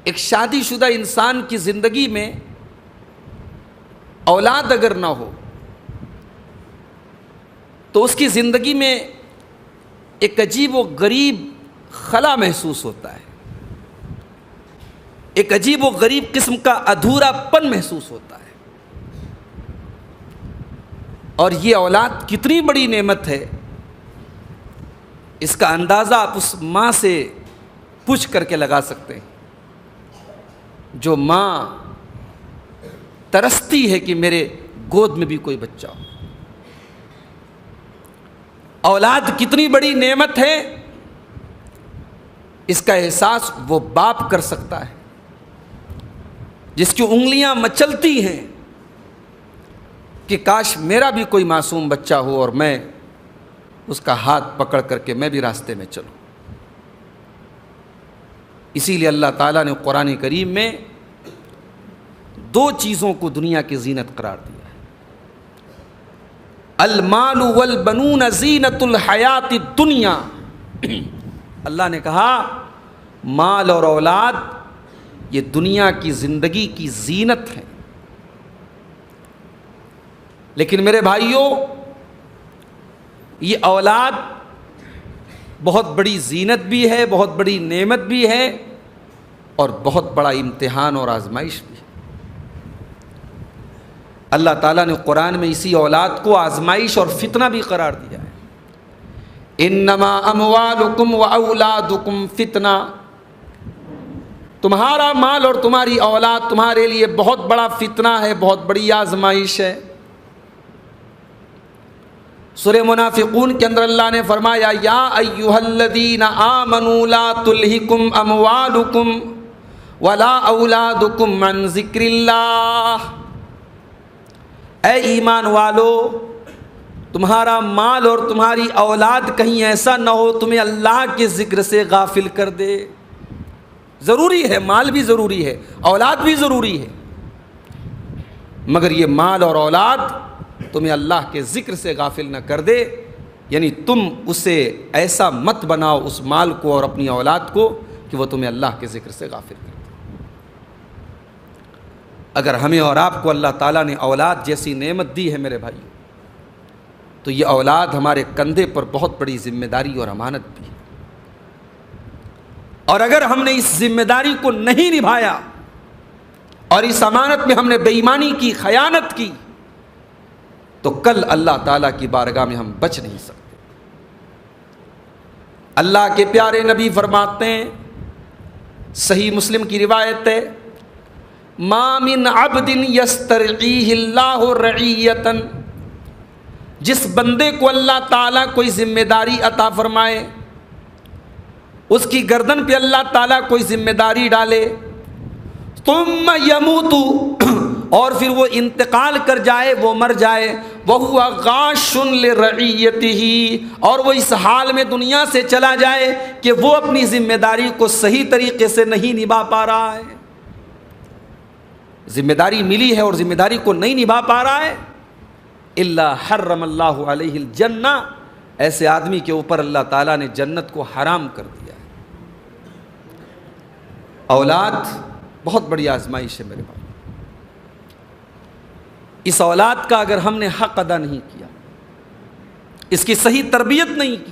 ایک شادی شدہ انسان کی زندگی میں اولاد اگر نہ ہو تو اس کی زندگی میں ایک عجیب و غریب خلا محسوس ہوتا ہے، ایک عجیب و غریب قسم کا ادھورا پن محسوس ہوتا ہے۔ اور یہ اولاد کتنی بڑی نعمت ہے، اس کا اندازہ آپ اس ماں سے پوچھ کر کے لگا سکتے ہیں، جو ماں ترستی ہے کہ میرے گود میں بھی کوئی بچہ ہو۔ اولاد کتنی بڑی نعمت ہے، اس کا احساس وہ باپ کر سکتا ہے جس کی انگلیاں مچلتی ہیں کہ کاش میرا بھی کوئی معصوم بچہ ہو اور میں اس کا ہاتھ پکڑ کر کے میں بھی راستے میں چلوں۔ اسی لیے اللہ تعالیٰ نے قرآن کریم میں دو چیزوں کو دنیا کی زینت قرار دیا ہے، المال والبنون زینت الحیات الدنیا۔ اللہ نے کہا مال اور اولاد یہ دنیا کی زندگی کی زینت ہے، لیکن میرے بھائیوں یہ اولاد بہت بڑی زینت بھی ہے، بہت بڑی نعمت بھی ہے، اور بہت بڑا امتحان اور آزمائش بھی ہے۔ اللہ تعالیٰ نے قرآن میں اسی اولاد کو آزمائش اور فتنہ بھی قرار دیا ہے، انما اموالکم واولادکم فتنہ، تمہارا مال اور تمہاری اولاد تمہارے لیے بہت بڑا فتنہ ہے، بہت بڑی آزمائش ہے۔ سورہ منافقون کے اندر اللہ نے فرمایا یا ایھا الذین آمنوا لا تلہکم اموالکم ولا اولادکم عن ذکر اللہ، اے ایمان والو تمہارا مال اور تمہاری اولاد کہیں ایسا نہ ہو تمہیں اللہ کے ذکر سے غافل کر دے۔ ضروری ہے، مال بھی ضروری ہے، اولاد بھی ضروری ہے، مگر یہ مال اور اولاد تمہیں اللہ کے ذکر سے غافل نہ کر دے، یعنی تم اسے ایسا مت بناؤ اس مال کو اور اپنی اولاد کو کہ وہ تمہیں اللہ کے ذکر سے غافل کر دے۔ اگر ہمیں اور آپ کو اللہ تعالیٰ نے اولاد جیسی نعمت دی ہے میرے بھائی، تو یہ اولاد ہمارے کندھے پر بہت بڑی ذمہ داری اور امانت بھی ہے، اور اگر ہم نے اس ذمہ داری کو نہیں نبھایا اور اس امانت میں ہم نے بے ایمانی کی، خیانت کی، تو کل اللہ تعالیٰ کی بارگاہ میں ہم بچ نہیں سکتے۔ اللہ کے پیارے نبی فرماتے ہیں، صحیح مسلم کی روایت ہے، ما من عبد یسترعیہ اللہ رعیۃ، جس بندے کو اللہ تعالیٰ کوئی ذمہ داری عطا فرمائے، اس کی گردن پہ اللہ تعالیٰ کوئی ذمہ داری ڈالے، ثم یموت، اور پھر وہ انتقال کر جائے، وہ مر جائے، وہو غاش لرعیتہ، اور وہ اس حال میں دنیا سے چلا جائے کہ وہ اپنی ذمہ داری کو صحیح طریقے سے نہیں نبھا پا رہا ہے، ذمہ داری ملی ہے اور ذمہ داری کو نہیں نبھا پا رہا ہے، الا حرم اللہ علیہ الجنہ، ایسے آدمی کے اوپر اللہ تعالیٰ نے جنت کو حرام کر دیا ہے۔ اولاد بہت بڑی آزمائش ہے میرے بھائی، اس اولاد کا اگر ہم نے حق ادا نہیں کیا، اس کی صحیح تربیت نہیں کی،